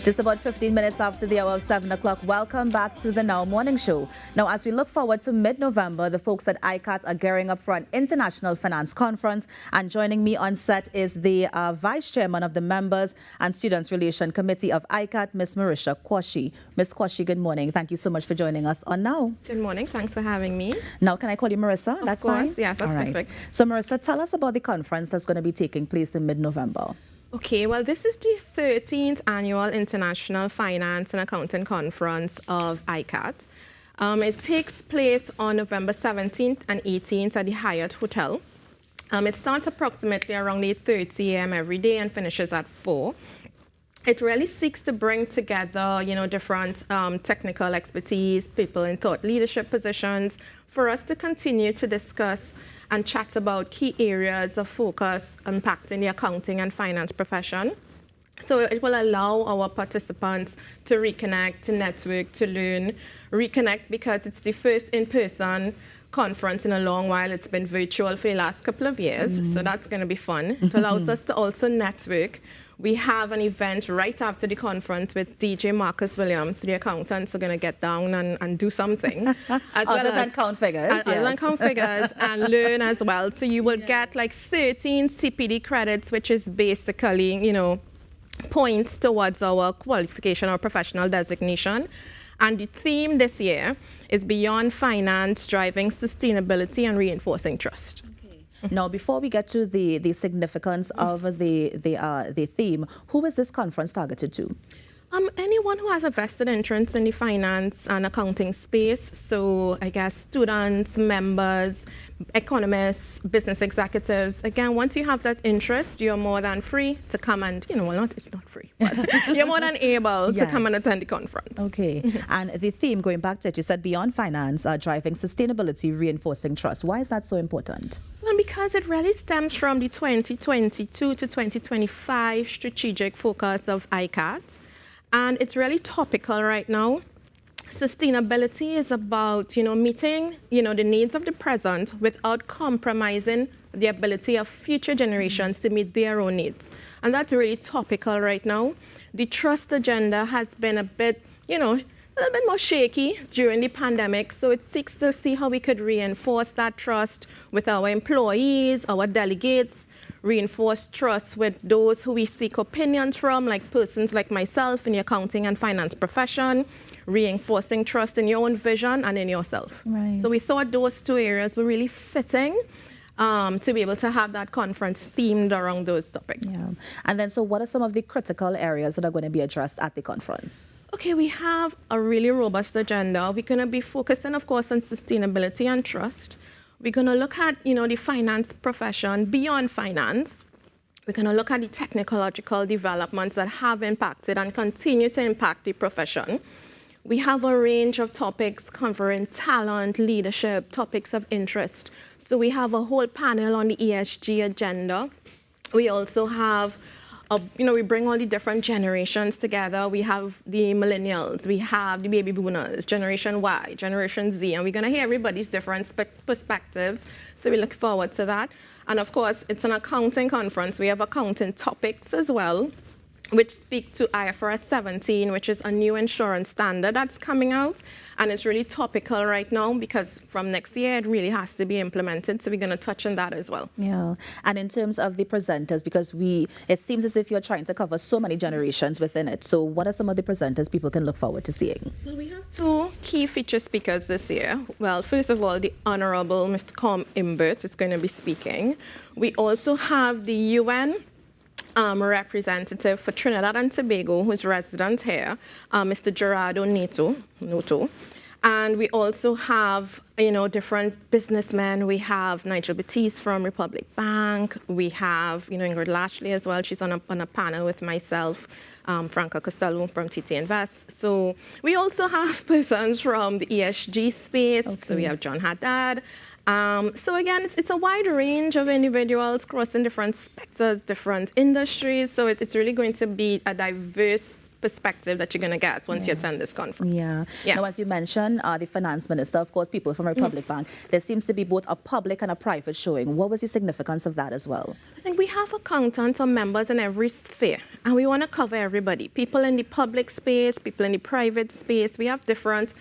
Just about 15 minutes after the hour of 7 o'clock, welcome back to the Now Morning Show. Now, as we look forward to mid-November, the folks at ICATT are gearing up for an international finance conference. And joining me on set is the Vice Chairman of the Members and Students Relation Committee of ICATT, Ms. Marisha Kwashi. Ms. Kwashi, good morning. Thank you so much for joining us on Now. Good morning. Thanks for having me. Now, can I call you Marissa? Of course. Yes, that's perfect. So, Marissa, tell us about the conference that's going to be taking place in mid-November. Okay, well, this is the 13th Annual International Finance and Accounting Conference of ICATT. It takes place on November 17th and 18th at the Hyatt Hotel. It starts approximately around 8:30 a.m. every day and finishes at 4. It really seeks to bring together, different technical expertise, people in thought leadership positions, for us to continue to discuss and chat about key areas of focus impacting the accounting and finance profession. So it will allow our participants to reconnect, to network, to learn, reconnect because it's the first in-person conference in a long while. It's been virtual for the last couple of years, so that's going to be fun. It allows us to also network. We have an event right after the conference with DJ Marcus Williams. The accountants are going to get down and do something. Other than count figures. Other than count figures and learn as well. So you will get like 13 CPD credits, which is basically, points towards our qualification or professional designation. And the theme this year is Beyond Finance, Driving Sustainability and Reinforcing Trust. Now, before we get to the significance of the theme, who is this conference targeted to? Anyone who has a vested interest in the finance and accounting space. So I guess students, members, economists, business executives. Again, once you have that interest, you're more than free to come and, it's not free, but you're more than able to come and attend the conference. Okay. And the theme, going back to it, you said Beyond Finance, Driving Sustainability, Reinforcing Trust. Why is that so important? Well, because it really stems from the 2022 to 2025 strategic focus of ICATT. And it's really topical right now. Sustainability is about, meeting, the needs of the present without compromising the ability of future generations to meet their own needs. And that's really topical right now. The trust agenda has been a bit, a little bit more shaky during the pandemic. So it seeks to see how we could reinforce that trust with our employees, our delegates, reinforce trust with those who we seek opinions from, like persons like myself in the accounting and finance profession, reinforcing trust in your own vision and in yourself. Right. So we thought those two areas were really fitting to be able to have that conference themed around those topics. Yeah. And then, so what are some of the critical areas that are going to be addressed at the conference? Okay, we have a really robust agenda. We're going to be focusing, of course, on sustainability and trust. We're going to look at, the finance profession beyond finance. We're going to look at the technological developments that have impacted and continue to impact the profession. We have a range of topics covering talent, leadership, topics of interest. So we have a whole panel on the ESG agenda. We also have we bring all the different generations together. We have the millennials, we have the baby boomers, Generation Y, Generation Z, and we're going to hear everybody's different perspectives. So we look forward to that. And of course, it's an accounting conference. We have accounting topics as well, which speak to IFRS 17, which is a new insurance standard that's coming out. And it's really topical right now because from next year, it really has to be implemented. So we're going to touch on that as well. Yeah. And in terms of the presenters, because it seems as if you're trying to cover so many generations within it. So what are some of the presenters people can look forward to seeing? Well, we have two key feature speakers this year. Well, first of all, the Honorable Mr. Com Imbert is going to be speaking. We also have the UN representative for Trinidad and Tobago, who's resident here, Mr. Gerardo Noto. And we also have, different businessmen. We have Nigel Batiste from Republic Bank. We have, Ingrid Lashley as well. She's on a panel with myself, Franca Costello from TTT Invest. So we also have persons from the ESG space. Okay. So we have John Haddad. So again, it's a wide range of individuals crossing different sectors, different industries. So it's really going to be a diverse perspective that you're going to get once you attend this conference. Yeah. Now, as you mentioned, the finance minister, of course, people from Republic Bank, there seems to be both a public and a private showing. What was the significance of that as well? I think we have accountants or members in every sphere, and we want to cover everybody. People in the public space, people in the private space. We have different,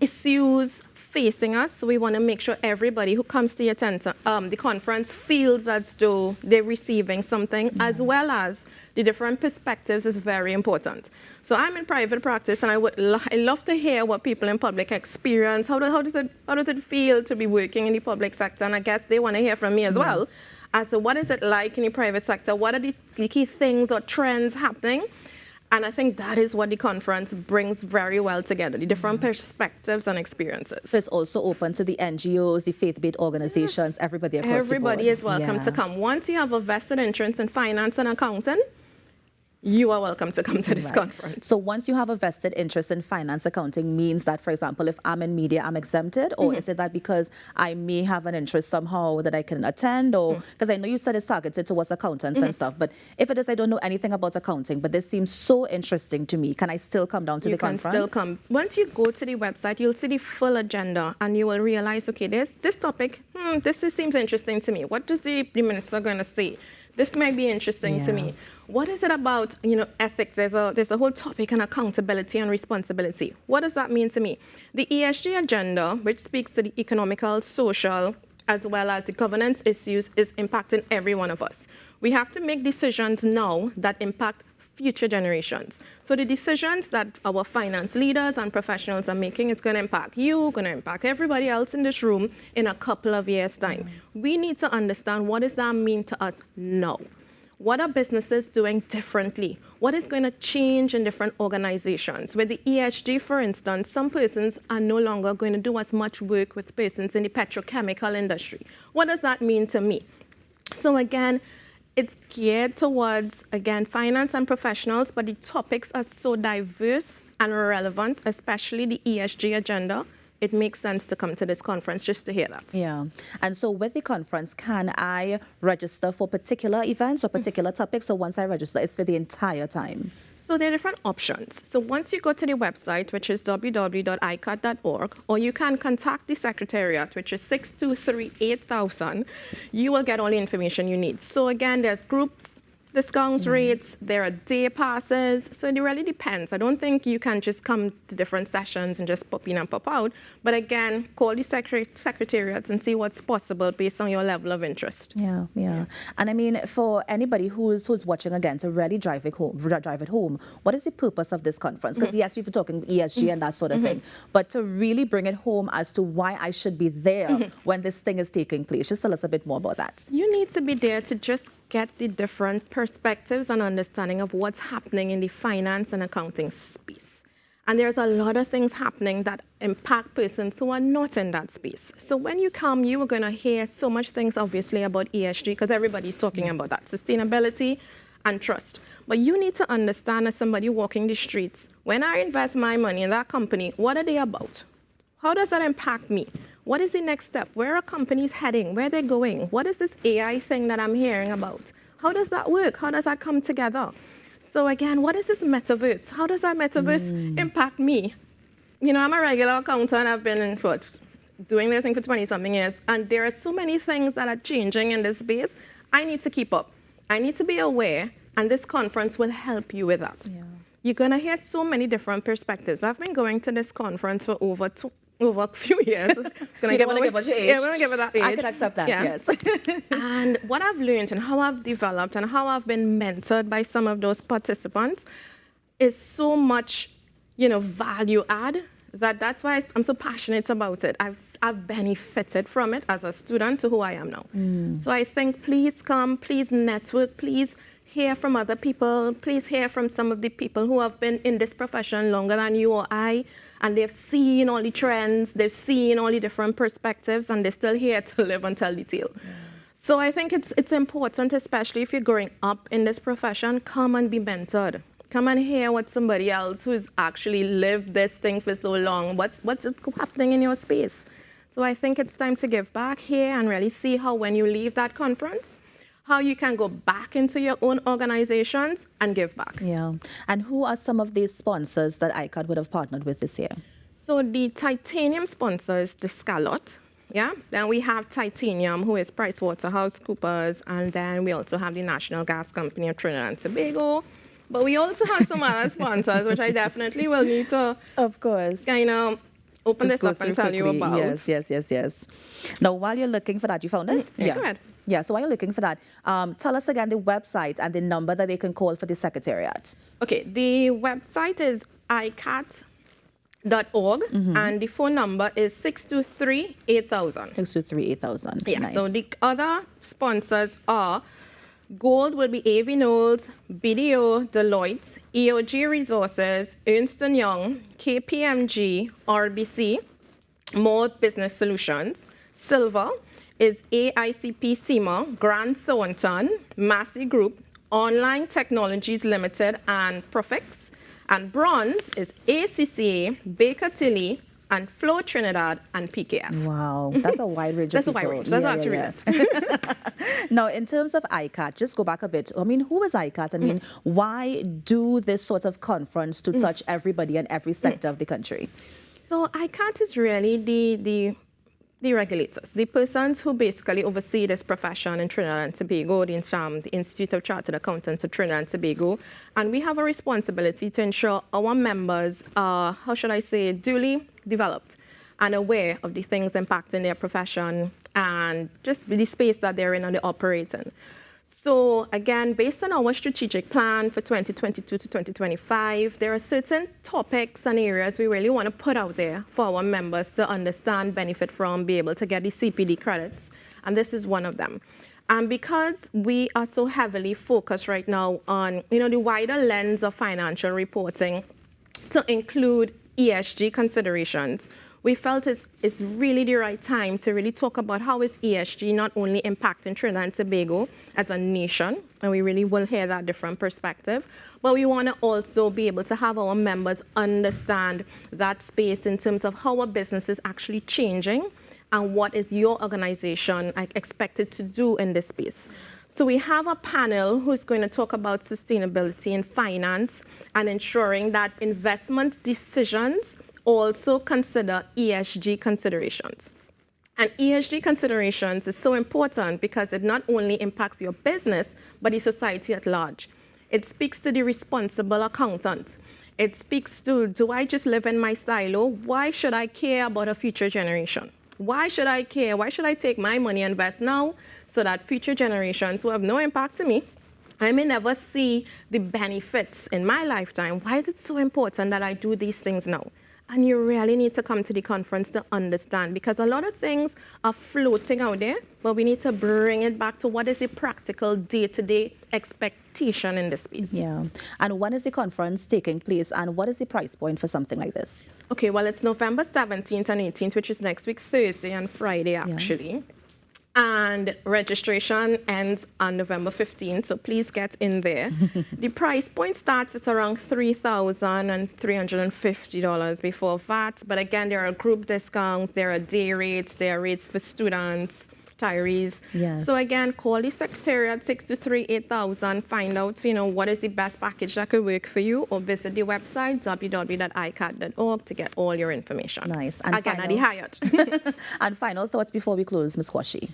issues facing us. So we want to make sure everybody who comes to the conference feels as though they're receiving something, as well as the different perspectives is very important. So I'm in private practice, and I love to hear what people in public experience. How does it feel to be working in the public sector? And I guess they want to hear from me as well. As to what is it like in the private sector? What are the key things or trends happening? And I think that is what the conference brings very well together, the different perspectives and experiences. So it's also open to the NGOs, the faith-based organizations, everybody across the board. Everybody is welcome to come. Once you have a vested interest in finance and accounting, you are welcome to come to this conference. So once you have a vested interest in finance accounting means that, for example, if I'm in media, I'm exempted? Or is it that because I may have an interest somehow that I can attend? Or because I know you said it's targeted towards accountants and stuff, but if it is, I don't know anything about accounting, but this seems so interesting to me. Can I still come down to the conference? You can still come. Once you go to the website, you'll see the full agenda, and you will realize, okay, there's this topic. This seems interesting to me. What is the minister going to say? This might be interesting to me. What is it about, ethics? There's a whole topic on accountability and responsibility. What does that mean to me? The ESG agenda, which speaks to the economical, social, as well as the governance issues, is impacting every one of us. We have to make decisions now that impact future generations. So the decisions that our finance leaders and professionals are making is going to impact you, going to impact everybody else in this room in a couple of years' time. We need to understand, what does that mean to us now? What are businesses doing differently? What is going to change in different organizations? With the ESG, for instance, some persons are no longer going to do as much work with persons in the petrochemical industry. What does that mean to me? So again, it's geared towards, again, finance and professionals, but the topics are so diverse and relevant, especially the ESG agenda. It makes sense to come to this conference just to hear that. Yeah. And so with the conference, can I register for particular events or particular topics? So once I register, it's for the entire time? So there are different options. So once you go to the website, which is www.icatt.org, or you can contact the secretariat, which is 623-8000, you will get all the information you need. So again, there's groups, discounts rates, there are day passes, so it really depends. I don't think you can just come to different sessions and just pop in and pop out, but again, call the secretariat and see what's possible based on your level of interest. Yeah. And I mean, for anybody who's watching again, to really drive it home, what is the purpose of this conference? Because yes, we've been talking ESG and that sort of thing, but to really bring it home as to why I should be there when this thing is taking place. Just tell us a bit more about that. You need to be there to just get the different perspectives and understanding of what's happening in the finance and accounting space. And there's a lot of things happening that impact persons who are not in that space. So when you come, you are going to hear so much things, obviously, about ESG, because everybody's talking about that, sustainability and trust. But you need to understand, as somebody walking the streets, when I invest my money in that company, what are they about? How does that impact me? What is the next step? Where are companies heading? Where are they going? What is this AI thing that I'm hearing about? How does that work? How does that come together? So again, what is this metaverse? How does that metaverse impact me? I'm a regular accountant. I've been doing this thing for 20-something years, and there are so many things that are changing in this space. I need to keep up. I need to be aware, and this conference will help you with that. Yeah. You're going to hear so many different perspectives. I've been going to this conference for over a few years. You don't want to give us your age? Yeah, we're going to give it that age. I can accept that, yes. And what I've learned and how I've developed and how I've been mentored by some of those participants is so much, value add, that's why I'm so passionate about it. I've benefited from it as a student to who I am now. So I think please come, please network, please hear from other people, please hear from some of the people who have been in this profession longer than you or I, and they've seen all the trends, they've seen all the different perspectives, and they're still here to live and tell the tale. Yeah. So I think it's important, especially if you're growing up in this profession, come and be mentored. Come and hear what somebody else who's actually lived this thing for so long, what's happening in your space. So I think it's time to give back here and really see how when you leave that conference, how you can go back into your own organizations and give back. Yeah. And who are some of these sponsors that ICATT would have partnered with this year? So the titanium sponsor is the Scallot. Yeah. Then we have Titanium, who is PricewaterhouseCoopers, and then we also have the National Gas Company of Trinidad and Tobago. But we also have some other sponsors, which I definitely will need to, of course, kind of open this up and tell you about. Yes. Now, while you're looking for that, you found it? Yeah. Go ahead. Yeah, so while you're looking for that, tell us again the website and the number that they can call for the Secretariat. Okay, the website is ICATT.org, and the phone number is 623-8000. 623-8000. Yeah, nice. So the other sponsors are Gold will be A.V. Knowles, BDO, Deloitte, EOG Resources, Ernst & Young, KPMG, RBC, More Business Solutions. Silver is AICP SEMA, Grant Thornton, Massey Group, Online Technologies Limited, and Profix. And bronze is ACCA, Baker Tilly, and Flow Trinidad and PKF. Wow, that's a wide range of people. That's a wide range. That's actually it. Now, in terms of ICATT, just go back a bit. I mean, who is ICATT? I mean, why do this sort of conference to touch everybody and every sector of the country? So ICATT is really the regulators, the persons who basically oversee this profession in Trinidad and Tobago, the Institute of Chartered Accountants of Trinidad and Tobago. And we have a responsibility to ensure our members are, how should I say, duly developed and aware of the things impacting their profession and just the space that they're in and they operate in. So again, based on our strategic plan for 2022 to 2025, there are certain topics and areas we really want to put out there for our members to understand, benefit from, be able to get the CPD credits. And this is one of them. And because we are so heavily focused right now on, the wider lens of financial reporting to include ESG considerations, we felt it's really the right time to really talk about how is ESG not only impacting Trinidad and Tobago as a nation, and we really will hear that different perspective, but we want to also be able to have our members understand that space in terms of how our business is actually changing and what is your organization expected to do in this space. So we have a panel who's going to talk about sustainability in finance and ensuring that investment decisions also consider ESG considerations. And ESG considerations is so important because it not only impacts your business, but the society at large. It speaks to the responsible accountant. It speaks to, do I just live in my silo? Why should I care about a future generation? Why should I care? Why should I take my money and invest now so that future generations who have no impact to me, I may never see the benefits in my lifetime? Why is it so important that I do these things now? And you really need to come to the conference to understand, because a lot of things are floating out there, but we need to bring it back to what is the practical day-to-day expectation in this space. Yeah. And when is the conference taking place, and what is the price point for something like this? Okay, well, it's November 17th and 18th, which is next week, Thursday and Friday, actually. Yeah. And registration ends on November 15th, so please get in there. The price point starts at around $3,350 before VAT. But again, there are group discounts, there are day rates, there are rates for students, retirees. Yes. So again, call the Secretariat 623-8000, find out, what is the best package that could work for you, or visit the website www.icatt.org to get all your information. Nice. And again, at the Hyatt. And final thoughts before we close, Ms. Kwashi.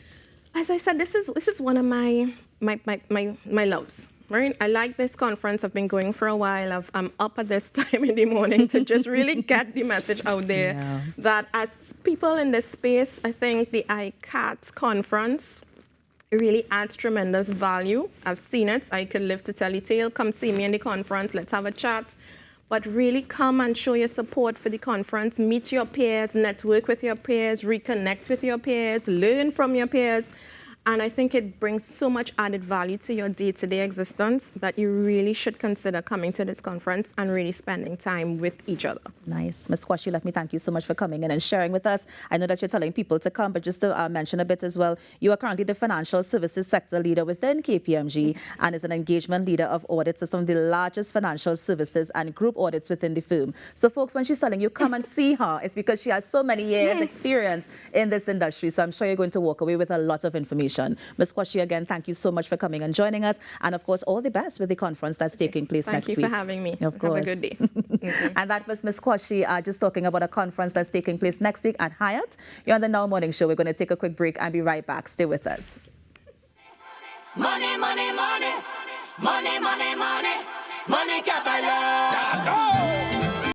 As I said, this is one of my loves. Right? I like this conference. I've been going for a while. I'm up at this time in the morning to just really get the message out there that as people in this space, I think the ICATT conference really adds tremendous value. I've seen it. I could live to tell the tale. Come see me in the conference. Let's have a chat. But really come and show your support for the conference. Meet your peers, network with your peers, reconnect with your peers, learn from your peers. And I think it brings so much added value to your day-to-day existence that you really should consider coming to this conference and really spending time with each other. Nice. Ms. Kwashi, let me thank you so much for coming in and sharing with us. I know that you're telling people to come, but just to mention a bit as well, you are currently the financial services sector leader within KPMG and is an engagement leader of audits of some of the largest financial services and group audits within the firm. So folks, when she's telling you come and see her, it's because she has so many years experience in this industry. So I'm sure you're going to walk away with a lot of information. information. Ms. Kwashi, again, thank you so much for coming and joining us. And of course, all the best with the conference that's taking place next week. Thank you for having me. Of course. Have a good day. And that was Ms. Kwashi just talking about a conference that's taking place next week at ICATT. You're on the Now Morning Show. We're going to take a quick break and be right back. Stay with us. Money, money, money, money, money, money, money, money,